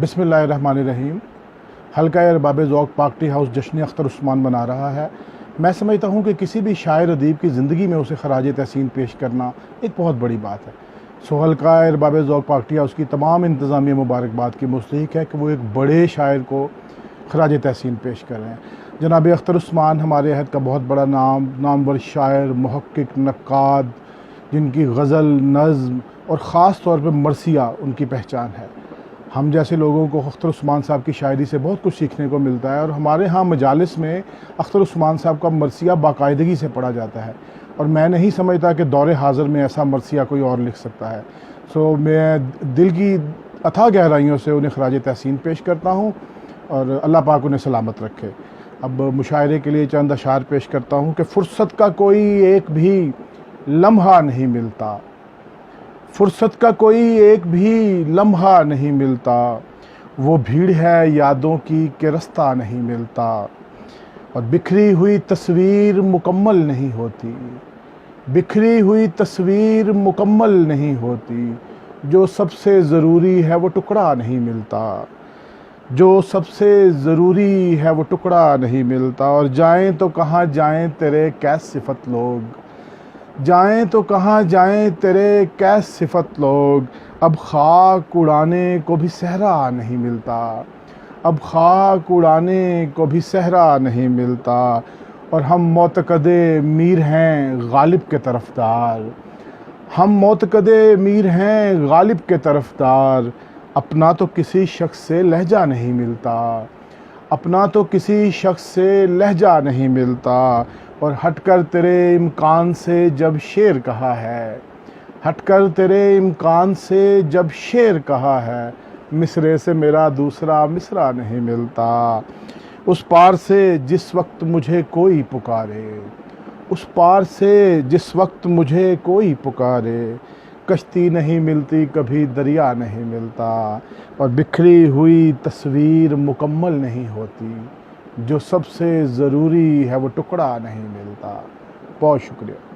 بسم اللہ الرحمن الرحیم۔ حلقہ ارباب ذوق پاکٹی ہاؤس جشن اختر عثمان بنا رہا ہے۔ میں سمجھتا ہوں کہ کسی بھی شاعر ادیب کی زندگی میں اسے خراج تحسین پیش کرنا ایک بہت بڑی بات ہے۔ حلقہ ارباب ذوق پاکٹی ہاؤس کی تمام انتظامیہ مبارکباد کی مستحق ہے کہ وہ ایک بڑے شاعر کو خراج تحسین پیش کر رہے ہیں۔ جناب اختر عثمان ہمارے عہد کا بہت بڑا نامور شاعر، محقق، نقاد، جن کی غزل، نظم اور خاص طور پہ مرثیہ ان کی پہچان ہے۔ ہم جیسے لوگوں کو اختر عثمان صاحب کی شاعری سے بہت کچھ سیکھنے کو ملتا ہے، اور ہمارے ہاں مجالس میں اختر عثمان صاحب کا مرثیہ باقاعدگی سے پڑھا جاتا ہے، اور میں نہیں سمجھتا کہ دور حاضر میں ایسا مرثیہ کوئی اور لکھ سکتا ہے۔ میں دل کی اتھاہ گہرائیوں سے انہیں خراج تحسین پیش کرتا ہوں، اور اللہ پاک انہیں سلامت رکھے۔ اب مشاعرے کے لیے چند اشعار پیش کرتا ہوں کہ فرصت کا کوئی ایک بھی لمحہ نہیں ملتا، فرصت کا کوئی ایک بھی لمحہ نہیں ملتا، وہ بھیڑ ہے یادوں کی کہ رستہ نہیں ملتا، اور بکھری ہوئی تصویر مکمل نہیں ہوتی، بکھری ہوئی تصویر مکمل نہیں ہوتی، جو سب سے ضروری ہے وہ ٹکڑا نہیں ملتا، جو سب سے ضروری ہے وہ ٹکڑا نہیں ملتا، اور جائیں تو کہاں جائیں تیرے کیس صفت لوگ، جائیں تو کہاں جائیں تیرے کیس صفت لوگ، اب خاک اڑانے کو بھی صحرا نہیں ملتا، اب خاک اڑانے کو بھی صحرا نہیں ملتا، اور ہم معتقد میر ہیں غالب کے طرفدار، ہم معتقد میر ہیں غالب کے طرفدار، اپنا تو کسی شخص سے لہجہ نہیں ملتا، اپنا تو کسی شخص سے لہجہ نہیں ملتا، اور ہٹ کر تیرے امکان سے جب شعر کہا ہے، ہٹ کر تیرے امکان سے جب شعر کہا ہے، مصرے سے میرا دوسرا مصرع نہیں ملتا، اس پار سے جس وقت مجھے کوئی پکارے، اس پار سے جس وقت مجھے کوئی پکارے، کشتی نہیں ملتی کبھی دریا نہیں ملتا، اور بکھری ہوئی تصویر مکمل نہیں ہوتی، جو سب سے ضروری ہے وہ ٹکڑا نہیں ملتا۔ بہت شکریہ۔